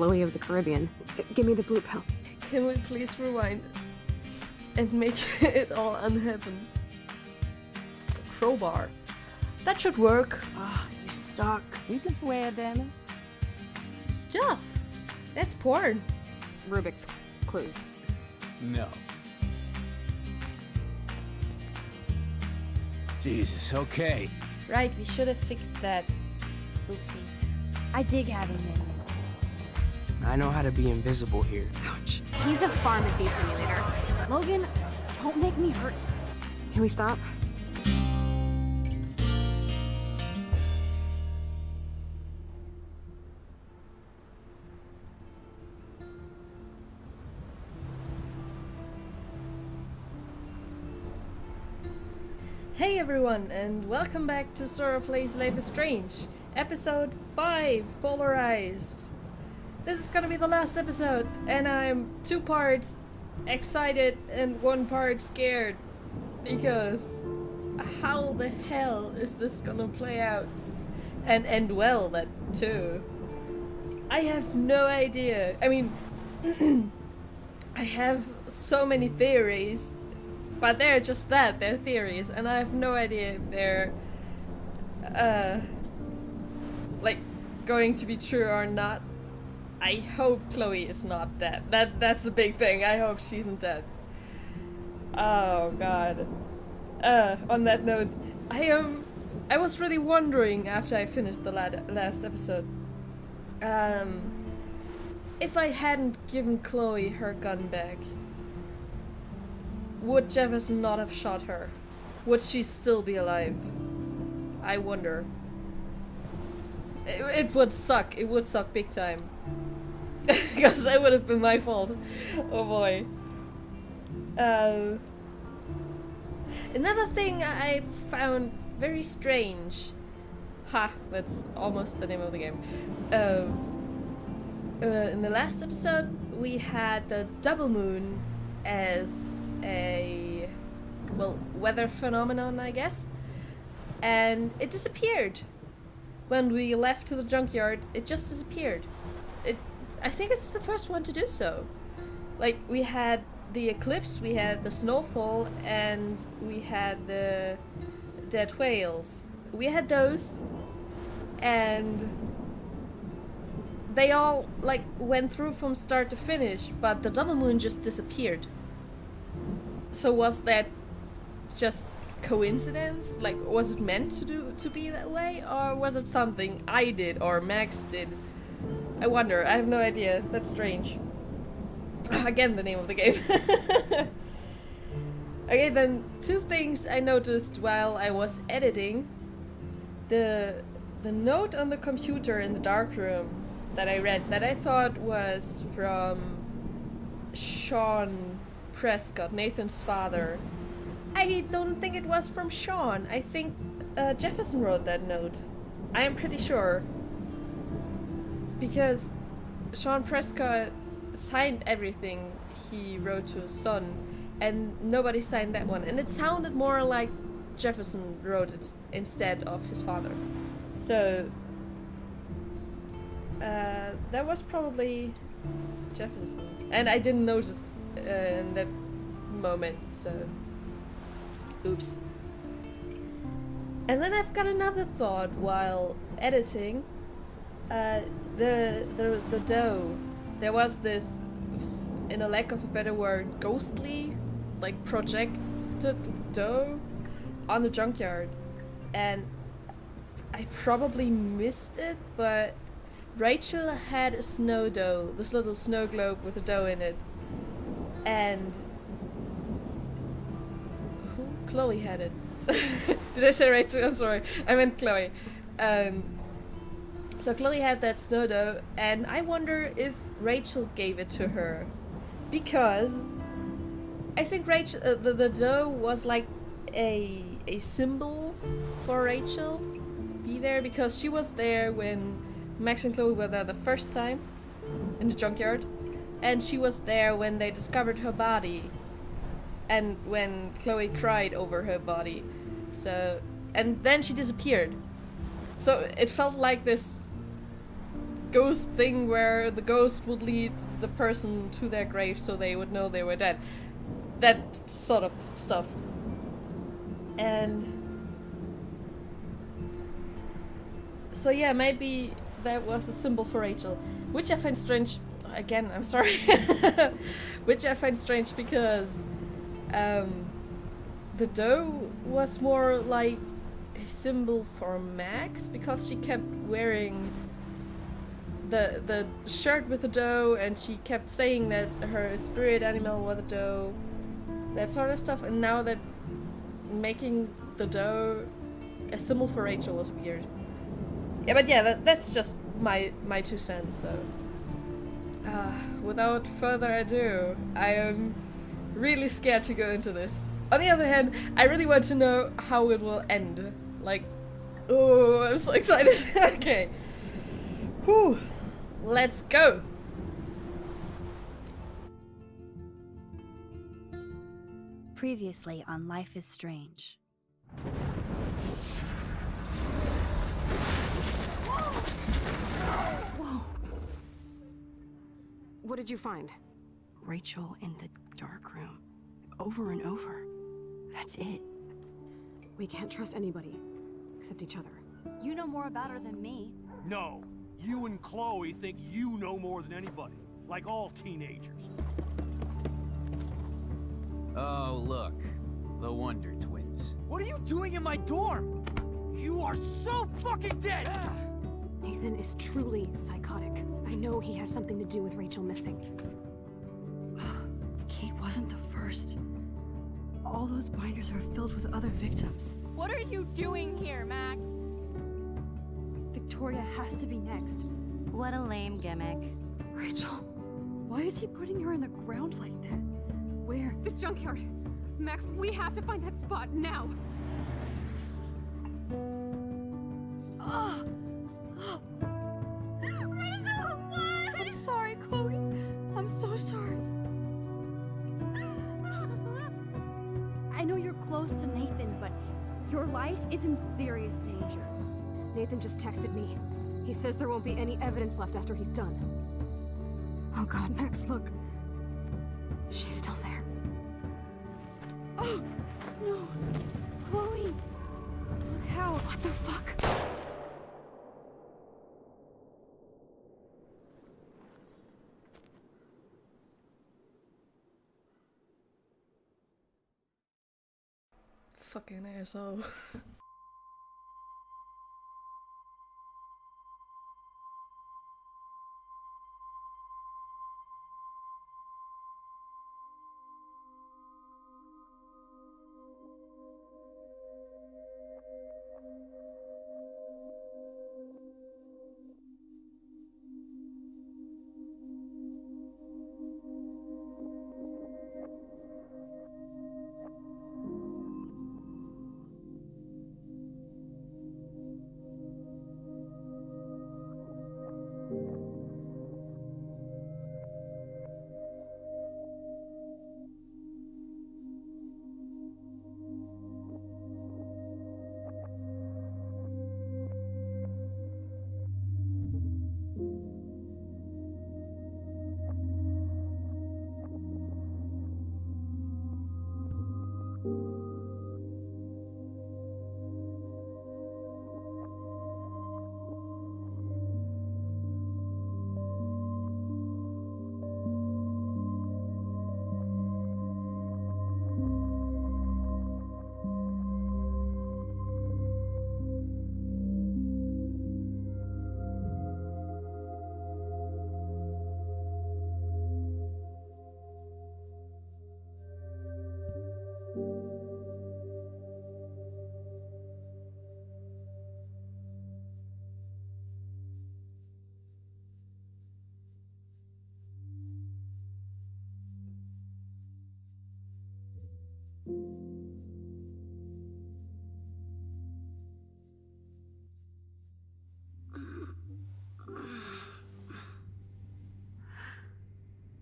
Chloe of the Caribbean. Give me the blue pill. Can we please rewind and make it all unhappen? Crowbar. That should work. Ah, you suck. You can swear, Danny. Stuff. That's porn. Rubik's clues. No. Jesus, okay. Right, we should have fixed that. Oopsies. I dig having minions. I know how to be invisible here. Ouch. He's a pharmacy simulator. Logan, don't make me hurt. Can we stop? Hey everyone, and welcome back to Sora Plays Life is Strange, episode 5, Polarized. This is gonna be the last episode, and I'm 2 parts excited and 1 part scared, because how the hell is this gonna play out? And end well, that too. I have no idea. I mean, I have so many theories, but they're just that, they're theories, and I have no idea if they're, like, going to be true or not. I hope Chloe is not dead. That's a big thing, I hope she isn't dead. Oh god. On that note, I was really wondering after I finished the last episode, if I hadn't given Chloe her gun back, would Jefferson not have shot her? Would she still be alive? I wonder. It would suck. It would suck big time. Because that would have been my fault. Oh boy. Another thing I found very strange. Ha! That's almost the name of the game. In the last episode, we had the double moon as a, well, weather phenomenon, I guess, and it disappeared when we left to the junkyard. It just disappeared. I think it's the first one to do so. Like, we had the eclipse, we had the snowfall, and we had the dead whales. We had those, and they all, like, went through from start to finish, but the double moon just disappeared. So was that just coincidence? Like, was it meant to be that way? Or was it something I did or Max did? I wonder. I have no idea. That's strange. Again, the name of the game. Okay, then 2 things I noticed while I was editing. The note on the computer in the darkroom that I read, that I thought was from Sean Prescott, Nathan's father. I don't think it was from Sean. I think Jefferson wrote that note. I am pretty sure. Because Sean Prescott signed everything he wrote to his son, and nobody signed that one. And it sounded more like Jefferson wrote it instead of his father. So that was probably Jefferson. And I didn't notice in that moment, so oops. And then I've got another thought while editing. The dough. There was this, in a lack of a better word, ghostly, like, projected dough on the junkyard, and I probably missed it, but Rachel had a snow dough, this little snow globe with a dough in it, and Chloe had it. Did I say Rachel? I'm sorry, I meant Chloe. So Chloe had that snow dough, and I wonder if Rachel gave it to her, because I think Rachel, the dough was like a symbol for Rachel be there, because she was there when Max and Chloe were there the first time in the junkyard, and she was there when they discovered her body, and when Chloe cried over her body. So, and then she disappeared. So it felt like this ghost thing where the ghost would lead the person to their grave so they would know they were dead. That sort of stuff. And so yeah, maybe that was a symbol for Rachel, which I find strange. Again, I'm sorry. Which I find strange because the doe was more like a symbol for Max, because she kept wearing the shirt with the doe and she kept saying that her spirit animal was a doe, that sort of stuff. And now that making the doe a symbol for Rachel was weird. Yeah, but yeah, that's just my 2 cents. So without further ado, I am really scared to go into this. On the other hand, I really want to know how it will end. Like, oh, I'm so excited. Okay. Whew. Let's go. Previously on Life is Strange. Whoa. What did you find? Rachel in the dark room. Over and over. That's it. We can't trust anybody except each other. You know more about her than me. No, you and Chloe think you know more than anybody, like all teenagers. Oh, look. The Wonder Twins. What are you doing in my dorm? You are so fucking dead! Nathan is truly psychotic. I know he has something to do with Rachel missing. Kate wasn't the first. All those binders are filled with other victims. What are you doing here, Max? Victoria has to be next. What a lame gimmick. Rachel, why is he putting her in the ground like that? Where? The junkyard! Max, we have to find that spot now! Ah! Rachel, what? I'm sorry, Chloe. I'm so sorry. I know you're close to Nathan, but your life is in serious danger. Nathan just texted me. He says there won't be any evidence left after he's done. Oh god, Max, look. She's still there. Oh, no. Chloe. Look how. What the fuck? Fucking asshole.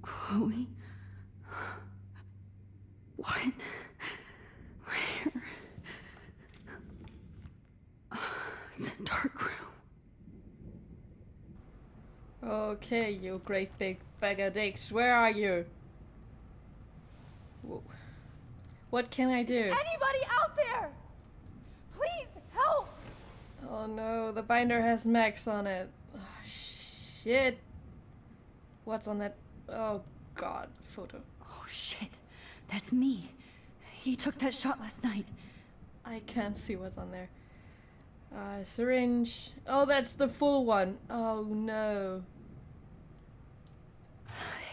Chloe? What? Where? The dark room. Okay, you great big bag of dicks, where are you? Whoa. What can I do? Anybody out there? Please help! Oh no, the binder has Max on it. Oh, shit. What's on that? Oh god, photo. Oh shit, that's me. He took that shot last night. I can't see what's on there. Syringe. Oh, that's the full one. Oh no.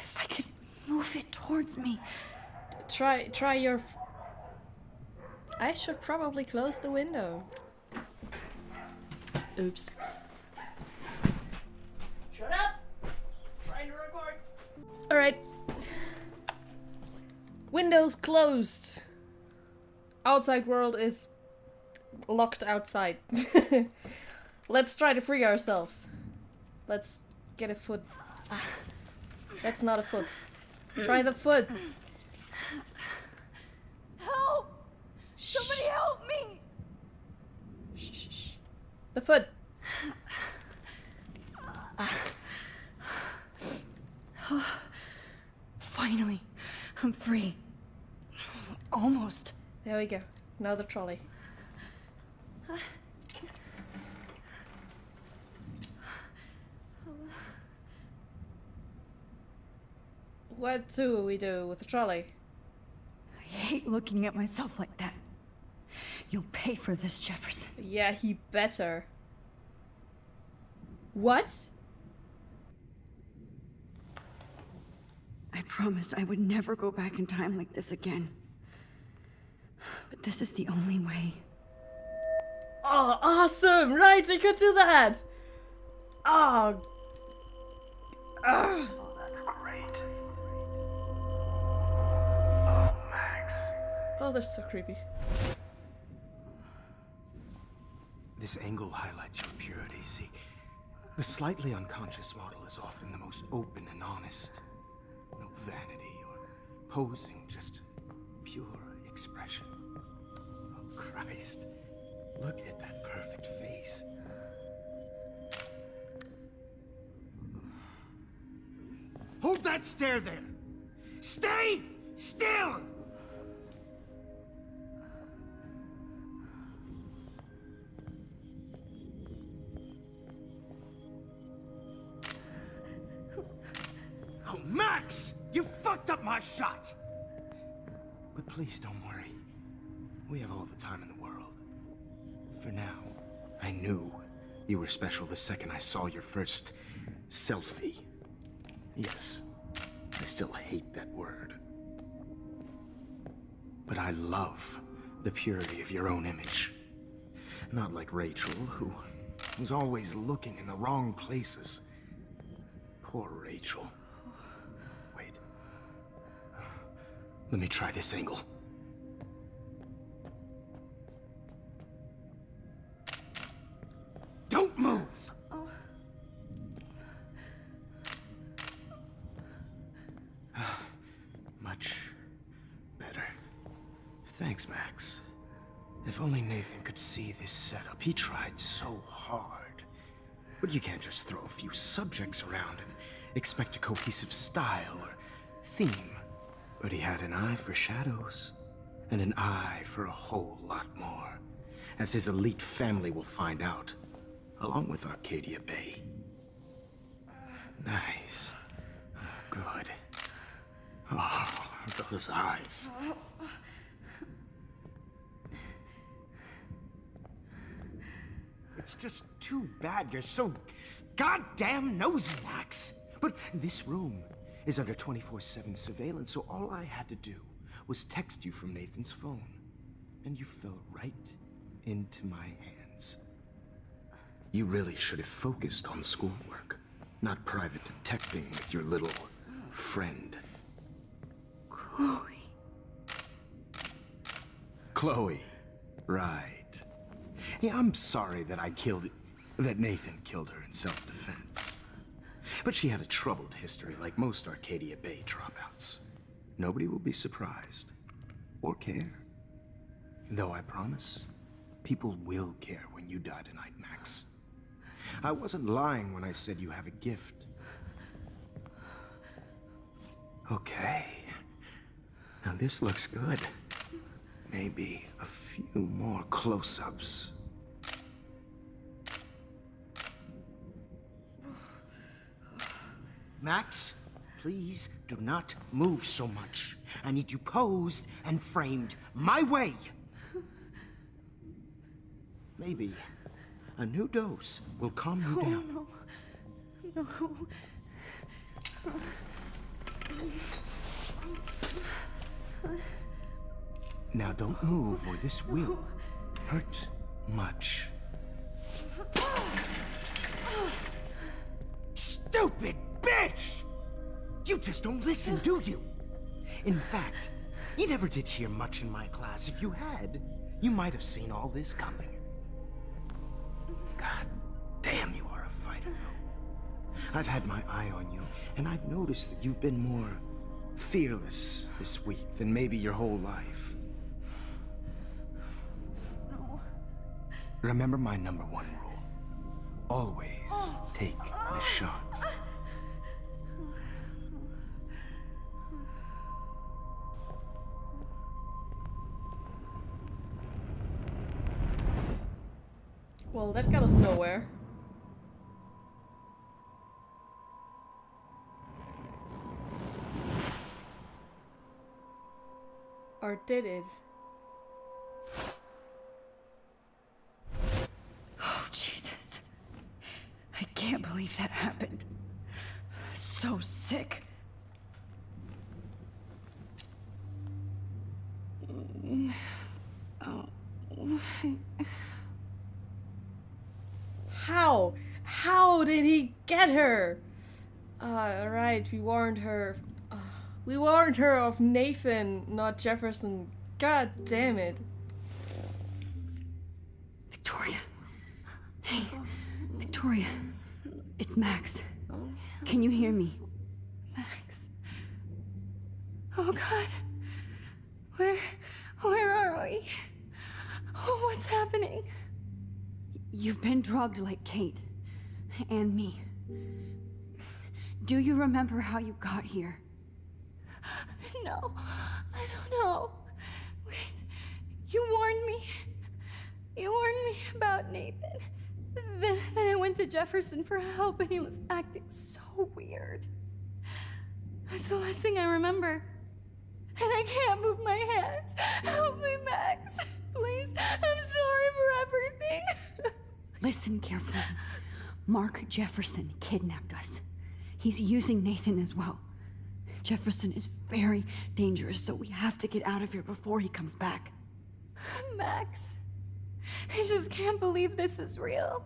If I could move it towards me. Try your... I should probably close the window. Oops. Shut up! Trying to record. Alright. Windows closed. Outside world is locked outside. Let's try to free ourselves. Let's get a foot. Ah, that's not a foot. Try the foot. Help! Somebody help me! Shh, shh, shh. The foot. Finally, I'm free. Almost. There we go. Now the trolley. What do we do with the trolley? I hate looking at myself like that. You'll pay for this, Jefferson. Yeah, he better. What? I promised I would never go back in time like this again. But this is the only way. Oh, awesome! Right, they could do that! Oh. Ugh. Great. Oh, Max. Oh, that's so creepy. This angle highlights your purity, see? The slightly unconscious model is often the most open and honest. No vanity or posing, just pure expression. Oh, Christ. Look at that perfect face. Hold that stare there! Stay still! Oh, Max! You fucked up my shot! But please don't worry. We have all the time in the world. For now, I knew you were special the second I saw your first selfie. Yes, I still hate that word. But I love the purity of your own image. Not like Rachel, who was always looking in the wrong places. Poor Rachel. Wait. Let me try this angle. Don't move! Much better. Thanks, Max. If only Nathan could see this setup. He tried so hard. But you can't just throw a few subjects around and expect a cohesive style or theme. But he had an eye for shadows, and an eye for a whole lot more, as his elite family will find out, along with Arcadia Bay. Nice. Good. Oh, those eyes. It's just too bad you're so goddamn nosy, Max. But this room is under 24/7 surveillance, so all I had to do was text you from Nathan's phone. And you fell right into my hands. You really should have focused on schoolwork, not private detecting with your little friend. Chloe. Chloe. Right. Yeah, I'm sorry that that Nathan killed her in self-defense. But she had a troubled history like most Arcadia Bay dropouts. Nobody will be surprised. Or care. Though I promise, people will care when you die tonight, Max. I wasn't lying when I said you have a gift. Okay. Now this looks good. Maybe a few more close-ups. Max, please do not move so much. I need you posed and framed my way. Maybe a new dose will calm you down. No. Now don't move or this will hurt much. Stupid bitch! You just don't listen, do you? In fact, you never did hear much in my class. If you had, you might have seen all this coming. God damn, you are a fighter, though. I've had my eye on you, and I've noticed that you've been more fearless this week than maybe your whole life. No. Remember my #1 rule. Always take the shot. Well, that got us nowhere. Or did it? Oh, Jesus. I can't believe that happened. So sick. How did he get her? Right, we warned her. We warned her of Nathan, not Jefferson. God damn it. Victoria. Hey, Victoria. It's Max. Can you hear me? Max. Oh God. Where are we? Oh, what's happening? You've been drugged like Kate. And me. Do you remember how you got here? No, I don't know. Wait, you warned me. You warned me about Nathan. Then I went to Jefferson for help and he was acting so weird. That's the last thing I remember. And I can't move my hands. Help me, Max. Please, I'm sorry for everything. Listen carefully. Mark Jefferson kidnapped us. He's using Nathan as well. Jefferson is very dangerous, so we have to get out of here before he comes back. Max, I just can't believe this is real.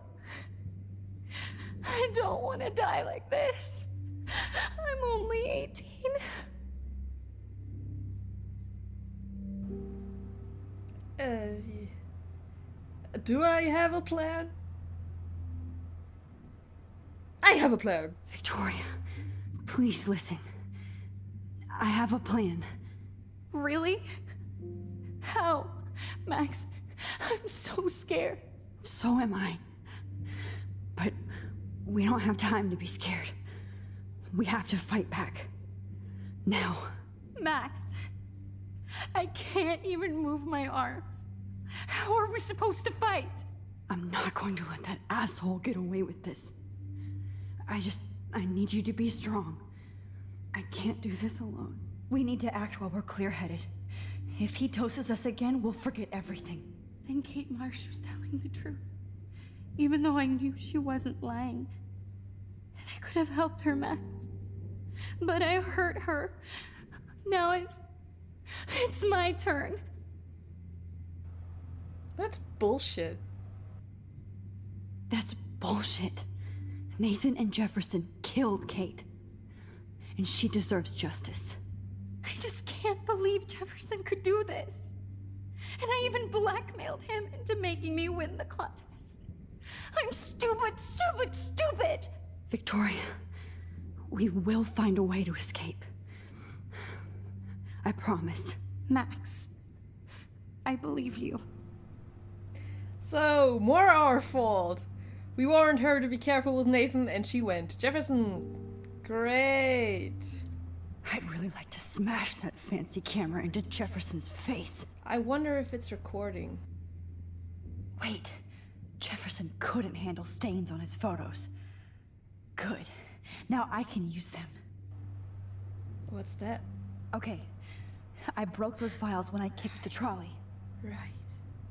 I don't want to die like this. I'm only 18. Do I have a plan? I have a plan. Victoria, please listen. I have a plan. Really? How? Max, I'm so scared. So am I. But we don't have time to be scared. We have to fight back. Now. Max, I can't even move my arms. How are we supposed to fight? I'm not going to let that asshole get away with this. I need you to be strong. I can't do this alone. We need to act while we're clear-headed. If he doses us again, we'll forget everything. Then Kate Marsh was telling the truth. Even though I knew she wasn't lying. And I could have helped her, Max. But I hurt her. Now it's my turn. That's bullshit. That's bullshit. Nathan and Jefferson killed Kate. And she deserves justice. I just can't believe Jefferson could do this. And I even blackmailed him into making me win the contest. I'm stupid, stupid, stupid! Victoria, we will find a way to escape. I promise. Max, I believe you. So, more our fault. We warned her to be careful with Nathan and she went. Jefferson, great. I'd really like to smash that fancy camera into Jefferson's face. I wonder if it's recording. Wait, Jefferson couldn't handle stains on his photos. Good. Now I can use them. What's that? Okay, I broke those files when I kicked the trolley. Right.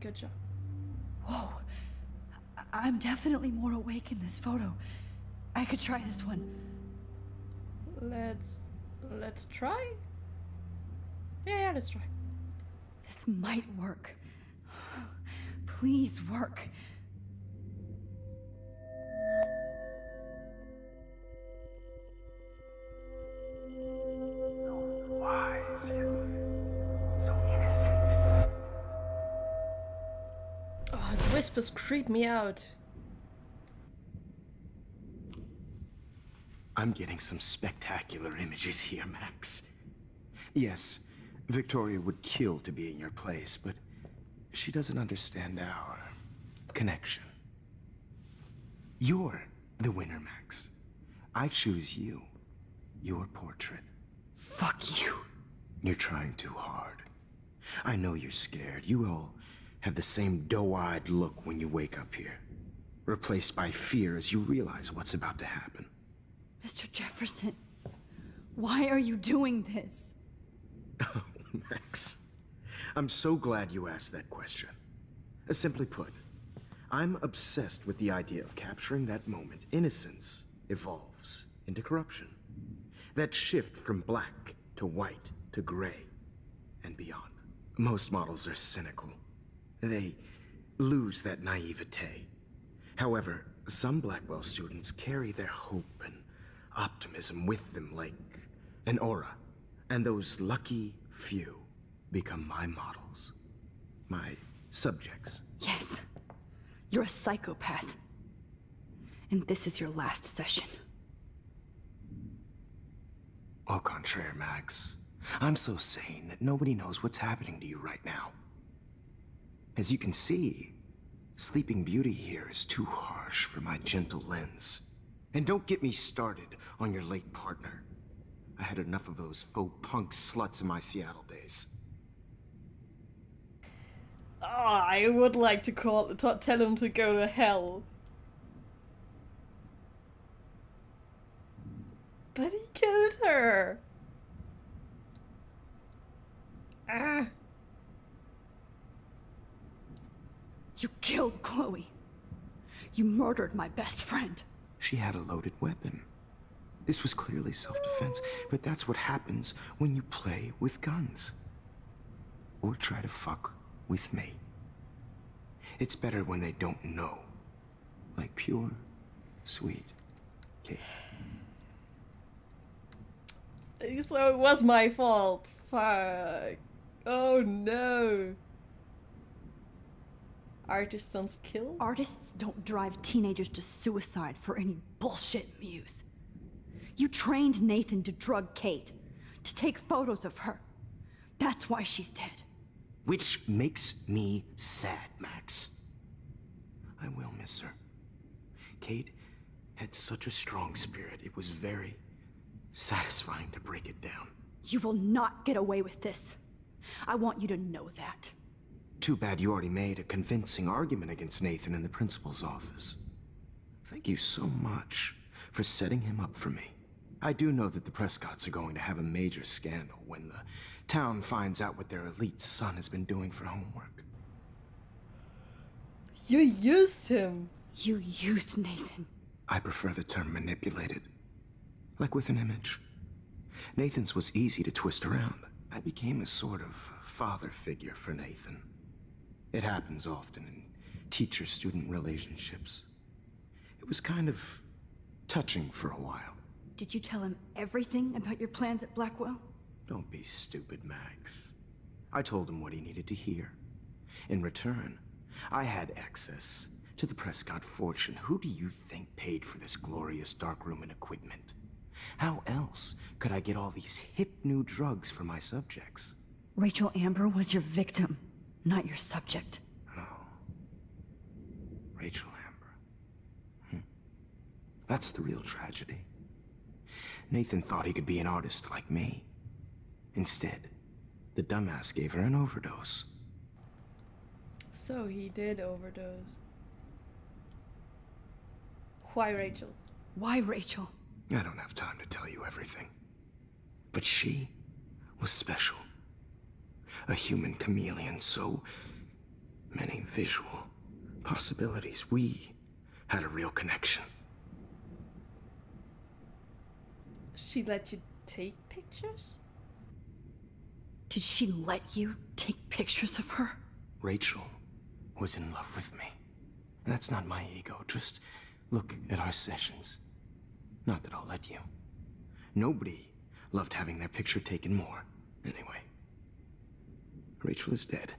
Good job. Whoa, I'm definitely more awake in this photo. I could try this one. Let's try? Yeah, let's try. This might work. Please work. Oh, his whispers creep me out. I'm getting some spectacular images here, Max. Yes, Victoria would kill to be in your place, but she doesn't understand our connection. You're the winner, Max. I choose you. Your portrait. Fuck you. You're trying too hard. I know you're scared. You all have the same doe-eyed look when you wake up here, replaced by fear as you realize what's about to happen. Mr. Jefferson, why are you doing this? Oh, Max. I'm so glad you asked that question. Simply put, I'm obsessed with the idea of capturing that moment innocence evolves into corruption. That shift from black to white to gray and beyond. Most models are cynical. They lose that naivete. However, some Blackwell students carry their hope and optimism with them like an aura. And those lucky few become my models. My subjects. Yes, you're a psychopath. And this is your last session. Au contraire, Max. I'm so sane that nobody knows what's happening to you right now. As you can see, Sleeping Beauty here is too harsh for my gentle lens. And don't get me started on your late partner. I had enough of those faux punk sluts in my Seattle days. Oh, I would like to tell him to go to hell. But he killed her. Ah. You killed Chloe. You murdered my best friend. She had a loaded weapon. This was clearly self-defense, but that's what happens when you play with guns. Or try to fuck with me. It's better when they don't know. Like pure, sweet Kate. So it was my fault. Fuck. Oh no. Artists don't kill? Artists don't drive teenagers to suicide for any bullshit muse. You trained Nathan to drug Kate, to take photos of her. That's why she's dead. Which makes me sad, Max. I will miss her. Kate had such a strong spirit, it was very satisfying to break it down. You will not get away with this. I want you to know that. Too bad you already made a convincing argument against Nathan in the principal's office. Thank you so much for setting him up for me. I do know that the Prescotts are going to have a major scandal when the town finds out what their elite son has been doing for homework. You used him. You used Nathan. I prefer the term manipulated. Like with an image. Nathan's was easy to twist around. I became a sort of father figure for Nathan. It happens often in teacher-student relationships. It was kind of touching for a while. Did you tell him everything about your plans at Blackwell? Don't be stupid, Max. I told him what he needed to hear. In return, I had access to the Prescott fortune. Who do you think paid for this glorious darkroom and equipment? How else could I get all these hip new drugs for my subjects? Rachel Amber was your victim, not your subject. Oh. Rachel Amber. That's the real tragedy. Nathan thought he could be an artist like me. Instead, the dumbass gave her an overdose. So he did overdose. Why Rachel? Why Rachel? I don't have time to tell you everything. But she was special. A human chameleon, so many visual possibilities. We had a real connection. She let you take pictures? Did she let you take pictures of her? Rachel was in love with me. That's not my ego. Just look at our sessions. Not that I'll let you. Nobody loved having their picture taken more. Anyway, Rachel is dead.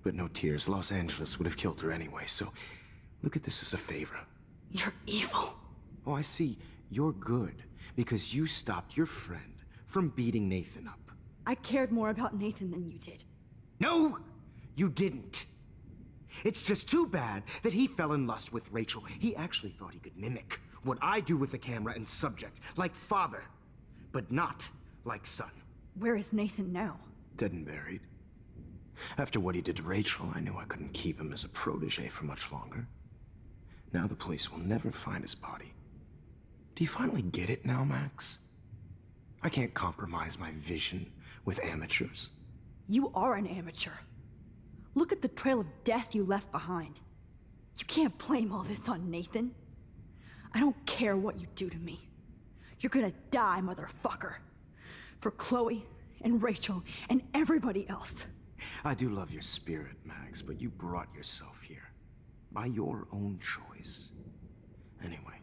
But no tears. Los Angeles would have killed her anyway, so look at this as a favor. You're evil. Oh, I see. You're good because you stopped your friend from beating Nathan up. I cared more about Nathan than you did. No, you didn't. It's just too bad that he fell in lust with Rachel. He actually thought he could mimic what I do with the camera and subject, like father, but not like son. Where is Nathan now? Dead and buried. After what he did to Rachel, I knew I couldn't keep him as a protege for much longer. Now the police will never find his body. Do you finally get it now, Max? I can't compromise my vision with amateurs. You are an amateur. Look at the trail of death you left behind. You can't blame all this on Nathan. I don't care what you do to me. You're gonna die, motherfucker. For Chloe and Rachel and everybody else. I do love your spirit, Max, but you brought yourself here. By your own choice. Anyway,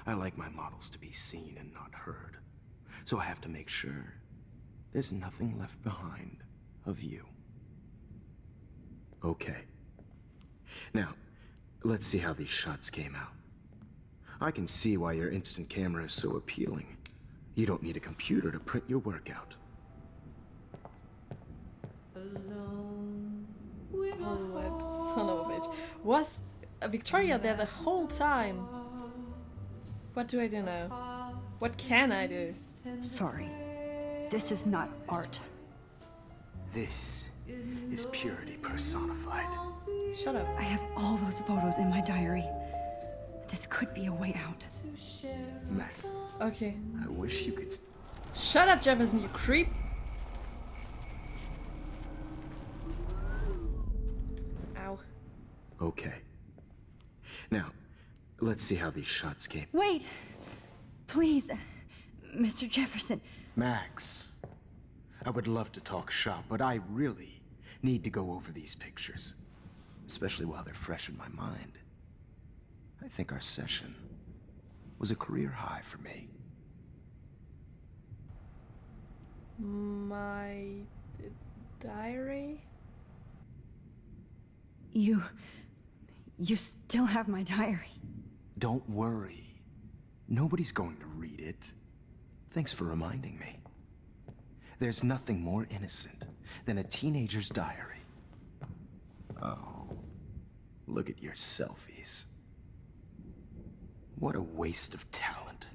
I like my models to be seen and not heard. So I have to make sure there's nothing left behind of you. Okay. Now, let's see how these shots came out. I can see why your instant camera is so appealing. You don't need a computer to print your work out. Oh, that son of a bitch. Was Victoria there the whole time? What do I do now? What can I do? Sorry. This is not art. This is purity personified. Shut up. I have all those photos in my diary. This could be a way out. Mess. Okay. I wish you could... Shut up, Jefferson, you creep! Ow. Okay. Now, let's see how these shots came. Wait! Please, Mr. Jefferson. Max, I would love to talk shop, but I really need to go over these pictures. Especially while they're fresh in my mind. I think our session was a career high for me. My diary? You still have my diary. Don't worry. Nobody's going to read it. Thanks for reminding me. There's nothing more innocent than a teenager's diary. Oh, look at your selfies. What a waste of talent.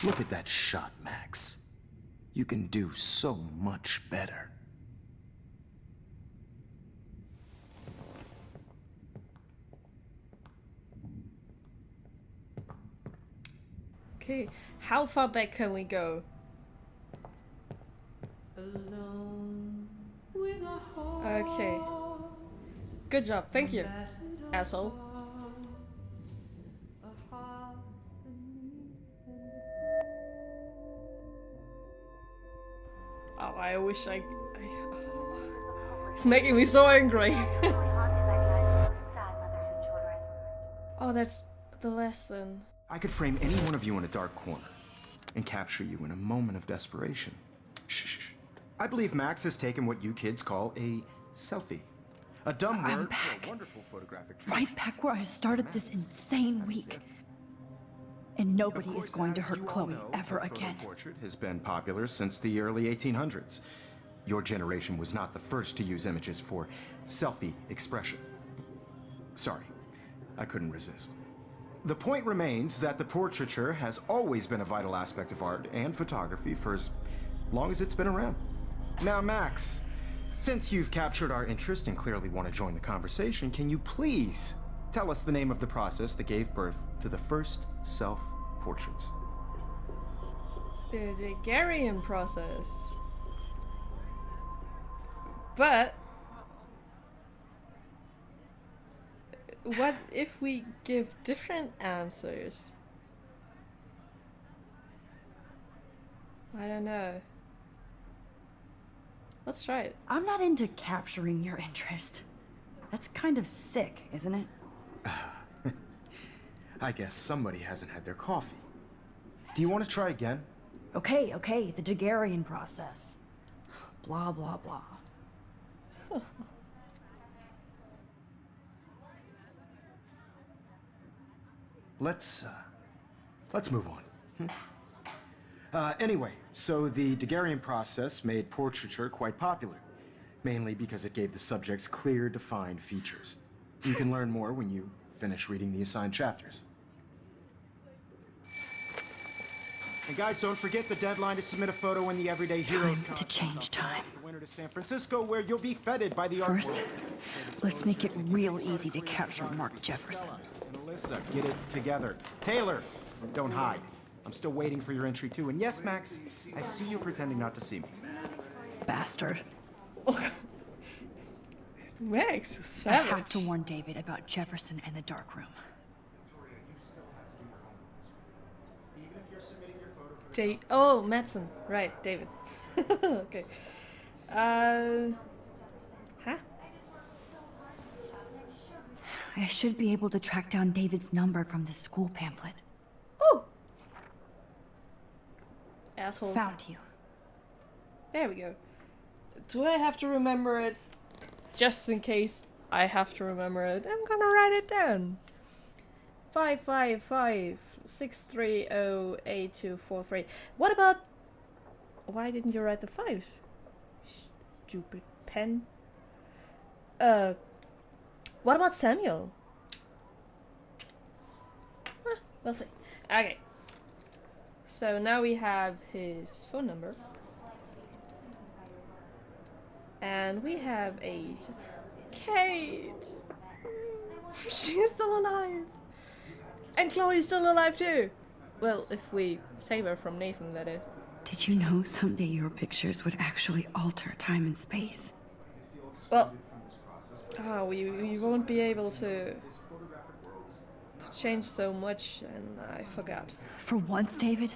Look at that shot, Max. You can do so much better. Okay, how far back can we go? Okay. Good job, thank you, asshole. Oh, I wish I... It's making me so angry. Oh, that's the lesson. I could frame any one of you in a dark corner and capture you in a moment of desperation. Shh. I believe Max has taken what you kids call a selfie. A dumb I'm word back. for a wonderful photographic Right back where I started this insane week. And nobody is going to hurt Chloe ever again. The portrait has been popular since the early 1800s. Your generation was not the first to use images for selfie expression. Sorry, I couldn't resist. The point remains that the portraiture has always been a vital aspect of art and photography for as long as it's been around. Now, Max, since you've captured our interest and clearly want to join the conversation, can you please tell us the name of the process that gave birth to the first self-portraits? The Daguerrean process. But what if we give different answers? I don't know. Let's try it. I'm not into capturing your interest. That's kind of sick, isn't it? I guess somebody hasn't had their coffee. Do you want to try again? Okay, the Daguerrean process. Blah, blah, blah. Let's move on. Anyway, so the Daguerrean process made portraiture quite popular, mainly because it gave the subjects clear, defined features. You can learn more when you finish reading the assigned chapters. And guys, don't forget the deadline to submit a photo in the Everyday Heroes Time to change time. the winter to San Francisco, where you'll be feted by the art First, world. let's make it real easy to capture Mark Jefferson. And Alyssa, get it together. Taylor, don't hide. I'm still waiting for your entry too. And yes, Max, I see you pretending not to see me. Bastard. Max is I have savage. to warn David about Jefferson and the dark room. Oh, Madsen. Right, David. Okay. Huh? I should be able to track down David's number from the school pamphlet. Oh! Asshole. Found you. There we go. Do I have to remember it? Just in case I have to remember it, I'm gonna write it down. 555-630-8243. What about... Why didn't you write the 5s? Stupid pen. What about Samuel? We'll see. Okay. So now we have his phone number. And we have Kate! She's still alive! And Chloe's still alive too! Well, if we save her from Nathan, that is. Did you know someday your pictures would actually alter time and space? Well, we won't be able to change so much, and I forgot. For once, David,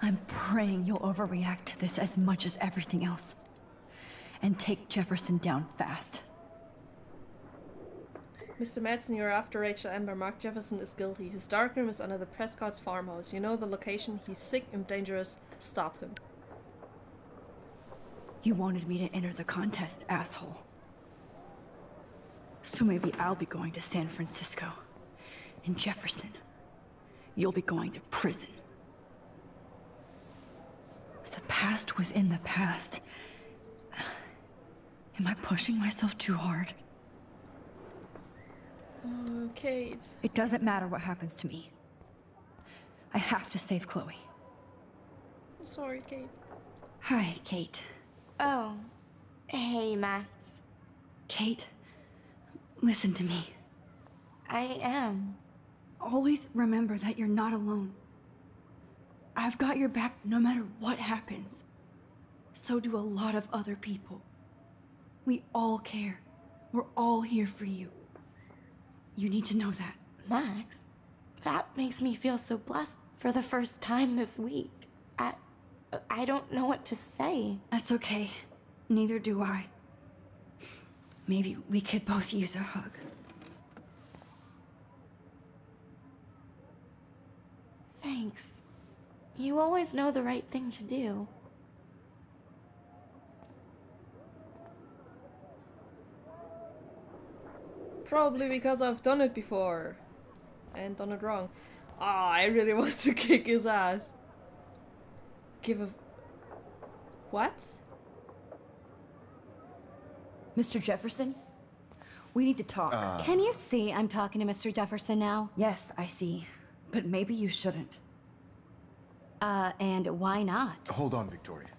I'm praying you'll overreact to this as much as everything else. And take Jefferson down fast. Mr. Madsen, you're after Rachel Amber. Mark Jefferson is guilty. His darkroom is under the Prescott's farmhouse. You know the location. He's sick and dangerous. Stop him. You wanted me to enter the contest, asshole. So maybe I'll be going to San Francisco. And Jefferson, you'll be going to prison. The past within the past. Am I pushing myself too hard? Oh, Kate. It doesn't matter what happens to me. I have to save Chloe. I'm sorry, Kate. Hi, Kate. Oh. Hey, Max. Kate, listen to me. I am. Always remember that you're not alone. I've got your back no matter what happens. So do a lot of other people. We all care. We're all here for you. You need to know that. Max, that makes me feel so blessed for the first time this week. I don't know what to say. That's okay. Neither do I. Maybe we could both use a hug. Thanks. You always know the right thing to do. Probably because I've done it before. And done it wrong. Ah, I really want to kick his ass. Give a... What? Mr. Jefferson? We need to talk. Can you see I'm talking to Mr. Jefferson now? Yes, I see. but maybe you shouldn't. And why not? Hold on, Victoria.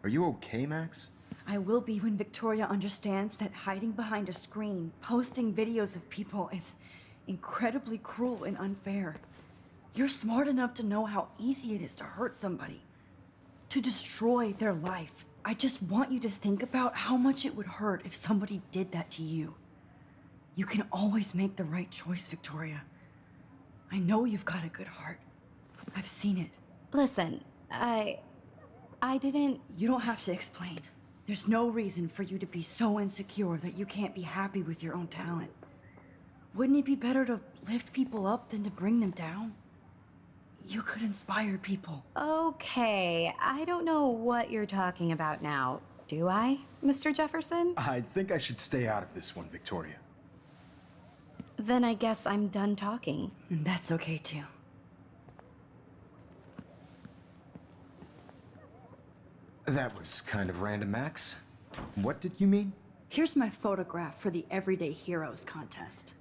Are you okay, Max? I will be when Victoria understands that hiding behind a screen, posting videos of people is incredibly cruel and unfair. You're smart enough to know how easy it is to hurt somebody, to destroy their life. I just want you to think about how much it would hurt if somebody did that to you. You can always make the right choice, Victoria. I know you've got a good heart. I've seen it. Listen, I didn't... You don't have to explain. There's no reason for you to be so insecure that you can't be happy with your own talent. Wouldn't it be better to lift people up than to bring them down? You could inspire people. Okay, I don't know what you're talking about now. Do I, Mr. Jefferson? I think I should stay out of this one, Victoria. Then I guess I'm done talking. And that's okay too. That was kind of random, Max. What did you mean? Here's my photograph for the Everyday Heroes contest.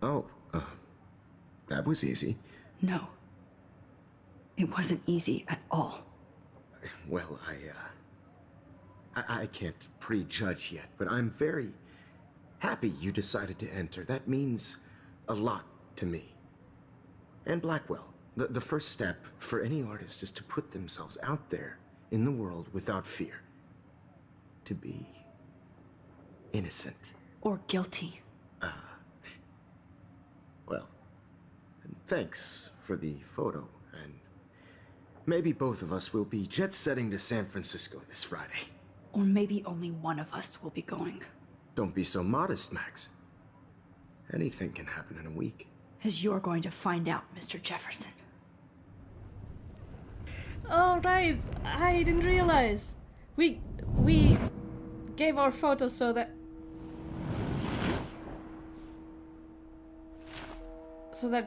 Oh, that was easy. No. It wasn't easy at all. Well, I can't prejudge yet, but I'm very happy you decided to enter. That means a lot to me. And Blackwell. The first step for any artist is to put themselves out there in the world without fear. To be innocent. Or guilty. Well, thanks for the photo, and maybe both of us will be jet-setting to San Francisco this Friday. Or maybe only one of us will be going. Don't be so modest, Max. Anything can happen in a week. As you're going to find out, Mr. Jefferson. Oh, right. I didn't realize. We gave our photos so that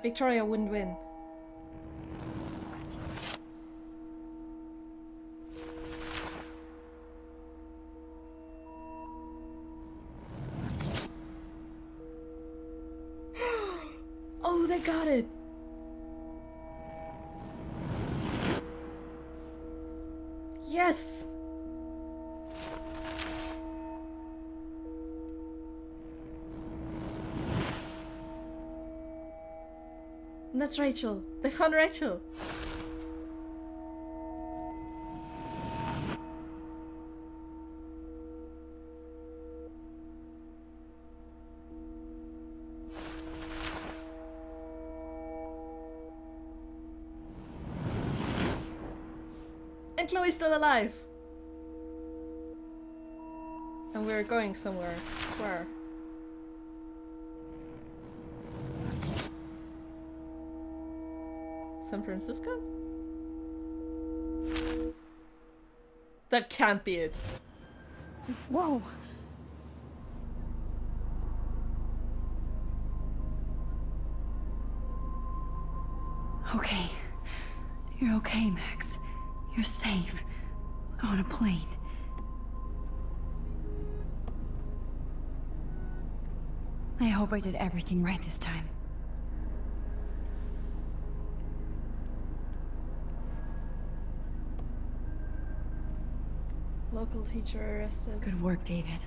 Victoria wouldn't win. Oh, they got it. Yes! And that's Rachel. They found Rachel. And Chloe's still alive. And we're going somewhere. Where? San Francisco? That can't be it. Whoa! Okay. You're okay, Max. You're safe. On a plane. I hope I did everything right this time. Local teacher arrested. Good work, David.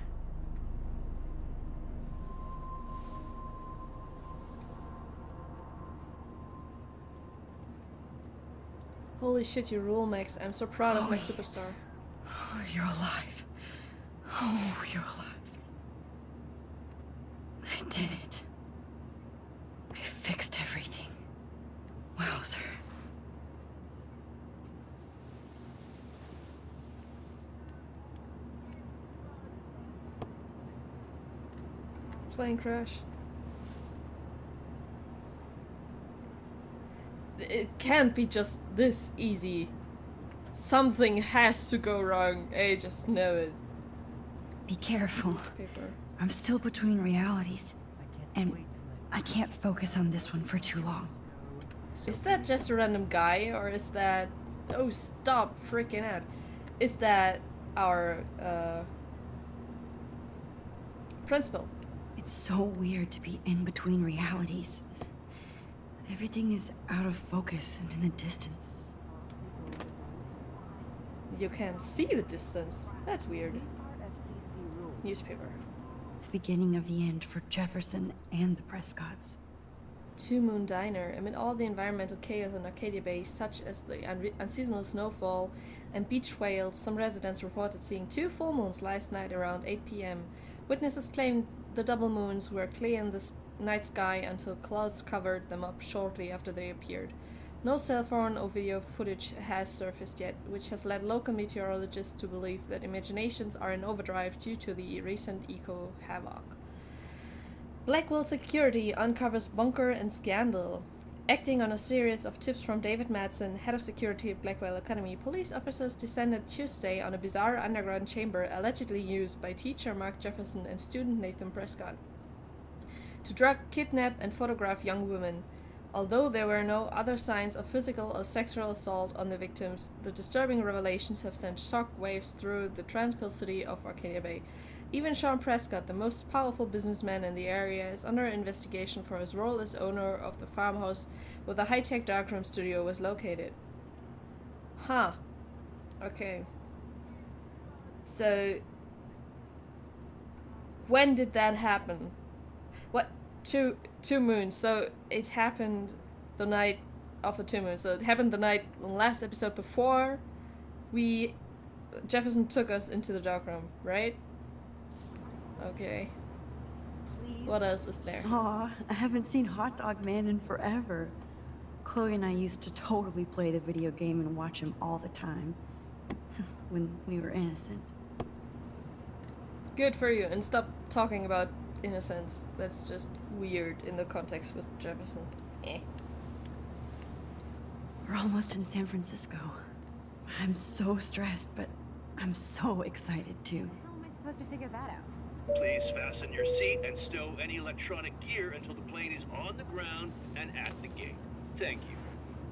Holy shit, you rule, Max. I'm so proud of my superstar. Oh, you're alive. Oh, you're alive. I did it. I fixed everything. Wowzer. Plane crash. It can't be just this easy. Something has to go wrong. I just know it. Be careful. Paper. I'm still between realities. And I can't focus on this one for too long. Is that just a random guy, or is that... Oh, stop freaking out. Is that our, principal? It's so weird to be in between realities. Everything is out of focus and in the distance. You can't see the distance. That's weird. Newspaper. The beginning of the end for Jefferson and the Prescotts. Two Moon Diner. Amid all the environmental chaos in Arcadia Bay, such as the unseasonal snowfall and beach whales, some residents reported seeing 2 full moons last night around 8 p.m. Witnesses claimed the double moons were clear in the night sky until clouds covered them up shortly after they appeared. No cell phone or video footage has surfaced yet, which has led local meteorologists to believe that imaginations are in overdrive due to the recent eco havoc. Blackwell Security uncovers bunker and scandal. Acting on a series of tips from David Madsen, head of security at Blackwell Academy, police officers descended Tuesday on a bizarre underground chamber allegedly used by teacher Mark Jefferson and student Nathan Prescott to drug, kidnap, and photograph young women. Although there were no other signs of physical or sexual assault on the victims, the disturbing revelations have sent shock waves through the tranquil city of Arcadia Bay. Even Sean Prescott, the most powerful businessman in the area, is under investigation for his role as owner of the farmhouse where the high-tech darkroom studio was located. Huh. Okay. So, when did that happen? What? Two moons. So it happened the night of the 2 moons. So it happened the night, the last episode before Jefferson took us into the darkroom, right? Okay. What else is there? Aw, I haven't seen Hot Dog Man in forever. Chloe and I used to totally play the video game and watch him all the time. When we were innocent. Good for you, and stop talking about innocence. That's just weird in the context with Jefferson. Eh. We're almost in San Francisco. I'm so stressed, but I'm so excited too. How am I supposed to figure that out? Please fasten your seat and stow any electronic gear until the plane is on the ground and at the gate. Thank you.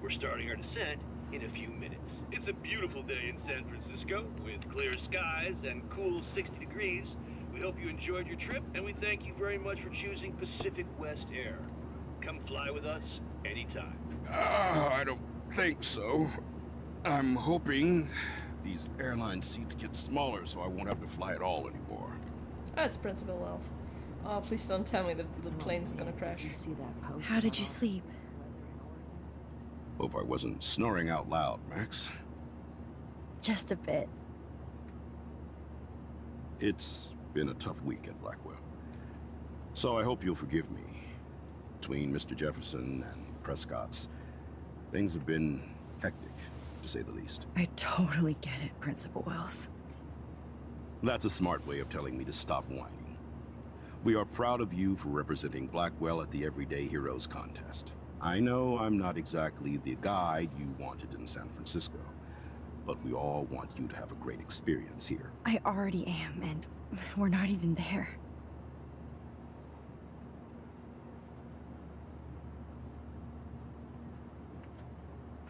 We're starting our descent in a few minutes. It's a beautiful day in San Francisco with clear skies and cool 60 degrees. We hope you enjoyed your trip, and we thank you very much for choosing Pacific West Air. Come fly with us anytime. I don't think so. I'm hoping these airline seats get smaller so I won't have to fly at all anymore. That's Principal Wells. Oh, please don't tell me that the plane's gonna crash. How did you sleep? Hope I wasn't snoring out loud, Max. Just a bit. It's been a tough week at Blackwell. So I hope you'll forgive me. Between Mr. Jefferson and Prescott's, things have been hectic, to say the least. I totally get it, Principal Wells. That's a smart way of telling me to stop whining. We are proud of you for representing Blackwell at the Everyday Heroes contest. I know I'm not exactly the guide you wanted in San Francisco, but we all want you to have a great experience here. I already am, and we're not even there.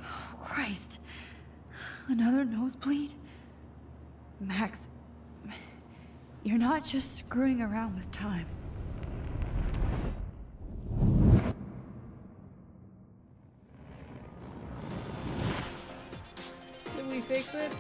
Oh, Christ. Another nosebleed? Max, you're not just screwing around with time. Did we fix it?